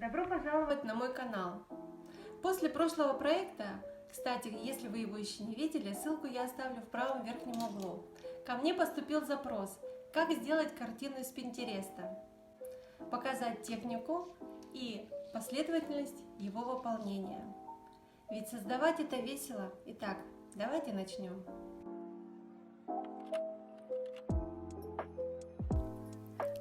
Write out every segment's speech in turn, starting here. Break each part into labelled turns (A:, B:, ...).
A: Добро пожаловать на мой канал! После прошлого проекта, кстати, если вы его еще не видели, ссылку я оставлю в правом верхнем углу. Ко мне поступил запрос, как сделать картину из Пинтереста, показать технику и последовательность его выполнения. Ведь создавать это весело. Итак, давайте начнем.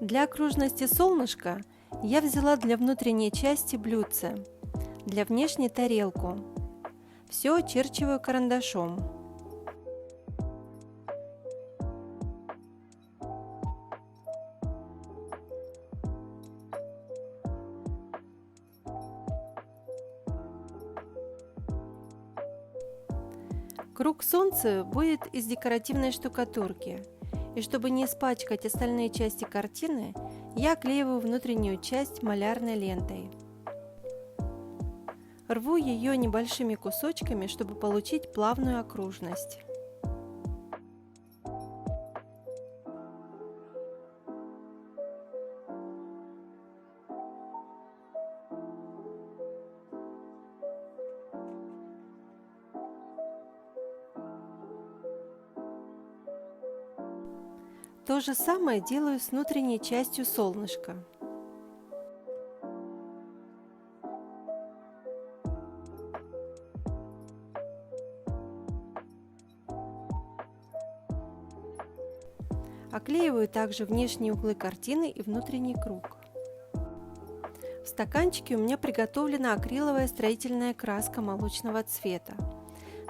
A: Для окружности солнышка я взяла для внутренней части блюдце, для внешней тарелку. Все очерчиваю карандашом. Круг солнца будет из декоративной штукатурки. И чтобы не испачкать остальные части картины, я оклеиваю внутреннюю часть малярной лентой. Рву ее небольшими кусочками, чтобы получить плавную окружность. То же самое делаю с внутренней частью солнышка. Оклеиваю также внешние углы картины и внутренний круг. В стаканчике у меня приготовлена акриловая строительная краска молочного цвета.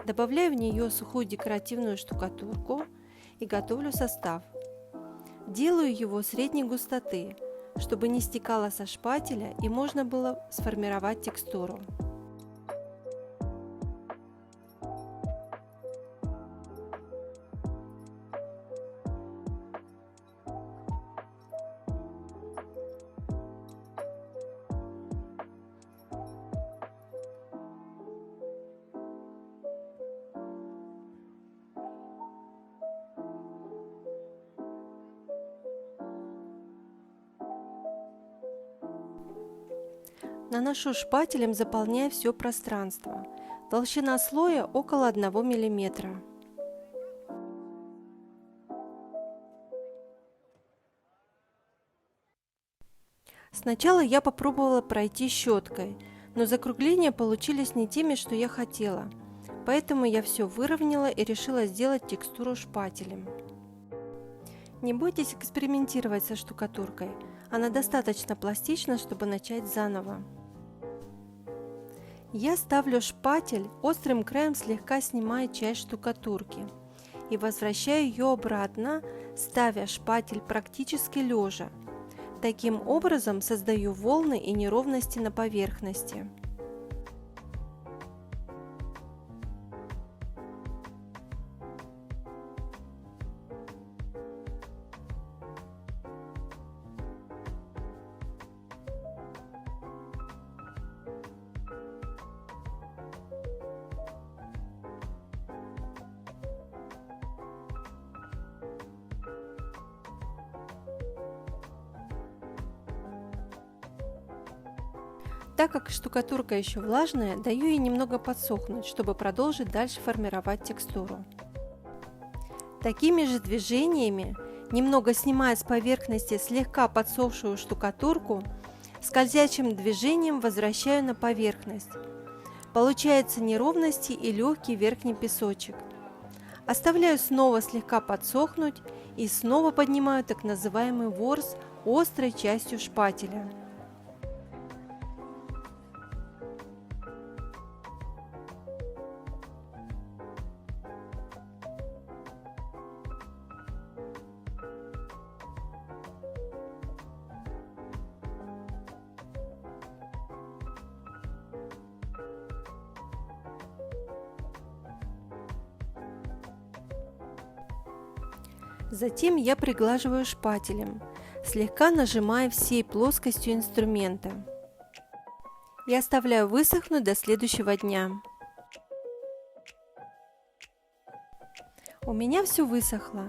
A: Добавляю в нее сухую декоративную штукатурку и готовлю состав. Делаю его средней густоты, чтобы не стекало со шпателя и можно было сформировать текстуру. Наношу шпателем, заполняя все пространство. Толщина слоя около 1 мм. Сначала я попробовала пройти щеткой, но закругления получились не теми, что я хотела. Поэтому я все выровняла и решила сделать текстуру шпателем. Не бойтесь экспериментировать со штукатуркой. Она достаточно пластична, чтобы начать заново. Я ставлю шпатель, острым краем слегка снимая часть штукатурки и возвращаю ее обратно, ставя шпатель практически лежа. Таким образом создаю волны и неровности на поверхности. Так как штукатурка еще влажная, даю ей немного подсохнуть, чтобы продолжить дальше формировать текстуру. Такими же движениями, немного снимая с поверхности слегка подсохшую штукатурку, скользящим движением возвращаю на поверхность. Получаются неровности и легкий верхний песочек. Оставляю снова слегка подсохнуть и снова поднимаю так называемый ворс острой частью шпателя. Затем я приглаживаю шпателем, слегка нажимая всей плоскостью инструмента. И оставляю высохнуть до следующего дня. У меня все высохло.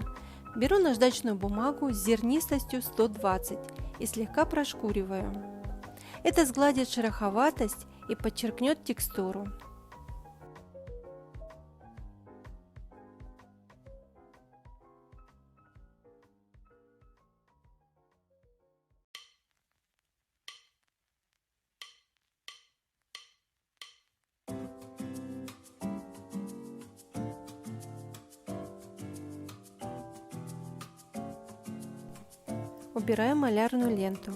A: Беру наждачную бумагу с зернистостью 120 и слегка прошкуриваю. Это сгладит шероховатость и подчеркнет текстуру. Убираю малярную ленту.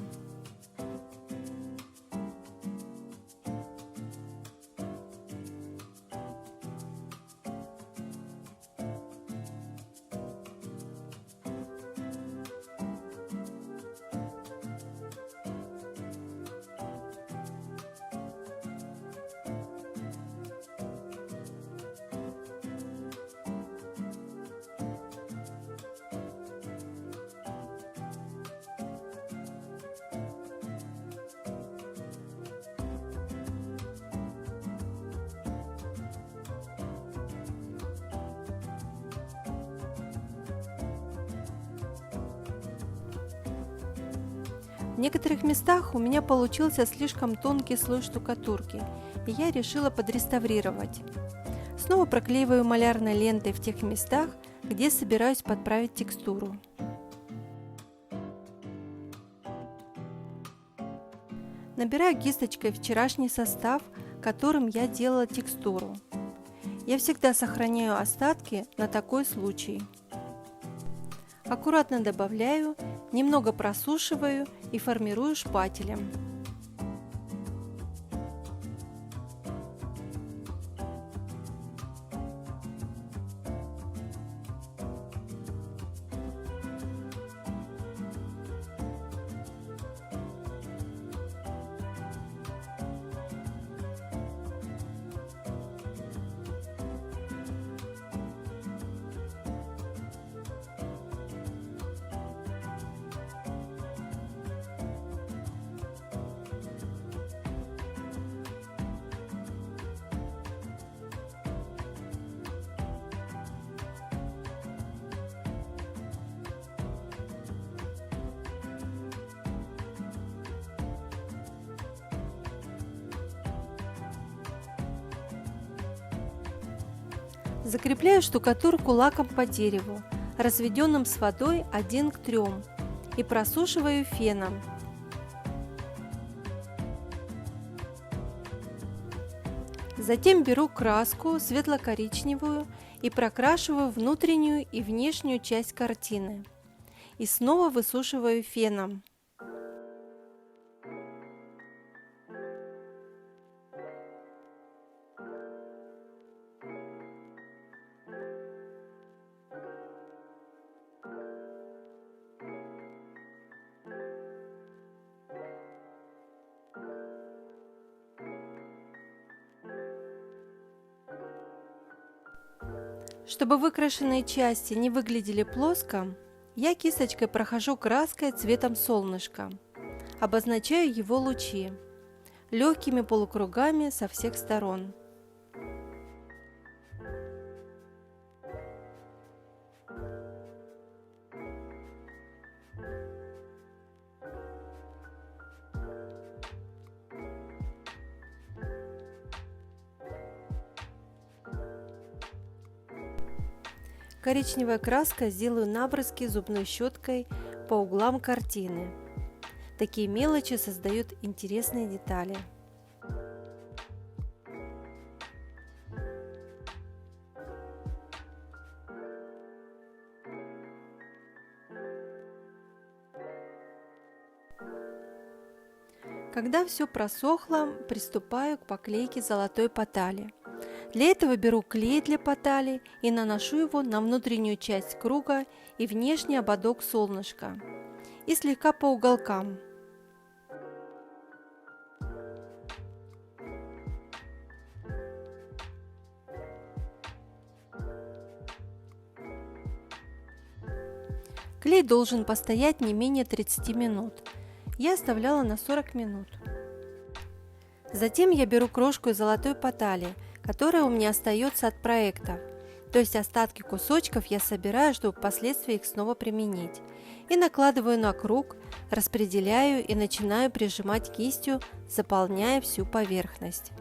A: В некоторых местах у меня получился слишком тонкий слой штукатурки, и я решила подреставрировать. Снова проклеиваю малярной лентой в тех местах, где собираюсь подправить текстуру. Набираю кисточкой вчерашний состав, которым я делала текстуру. Я всегда сохраняю остатки на такой случай. Аккуратно добавляю, немного просушиваю и формирую шпателем. Закрепляю штукатурку лаком по дереву, разведенным с водой 1 к 3, и просушиваю феном. Затем беру краску светло-коричневую и прокрашиваю внутреннюю и внешнюю часть картины. И снова высушиваю феном. Чтобы выкрашенные части не выглядели плоско, я кисточкой прохожу краской цветом солнышка, обозначаю его лучи легкими полукругами со всех сторон. Коричневой краской сделаю наброски зубной щеткой по углам картины. Такие мелочи создают интересные детали. Когда все просохло, приступаю к поклейке золотой потали. Для этого беру клей для потали и наношу его на внутреннюю часть круга и внешний ободок солнышка и слегка по уголкам. Клей должен постоять не менее 30 минут. Я оставляла на 40 минут. Затем я беру крошку из золотой потали, которая у меня остается от проектов. То есть остатки кусочков я собираю, чтобы впоследствии их снова применить. И накладываю на круг, распределяю и начинаю прижимать кистью, заполняя всю поверхность.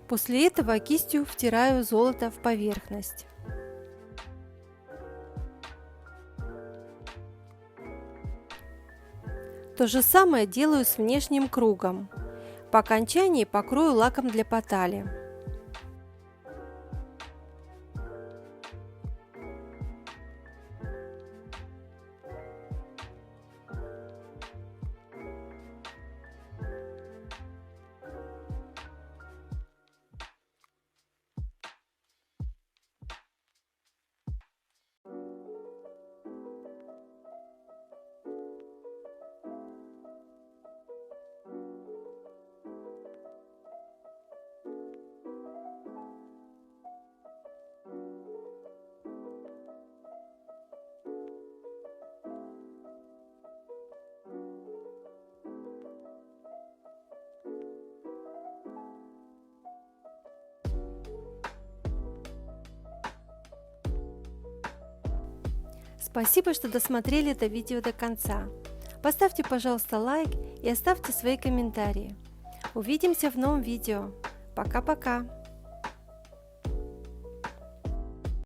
A: После этого кистью втираю золото в поверхность. То же самое делаю с внешним кругом. По окончании покрою лаком для потали. Спасибо, что досмотрели это видео до конца. Поставьте, пожалуйста, лайк и оставьте свои комментарии. Увидимся в новом видео. Пока-пока!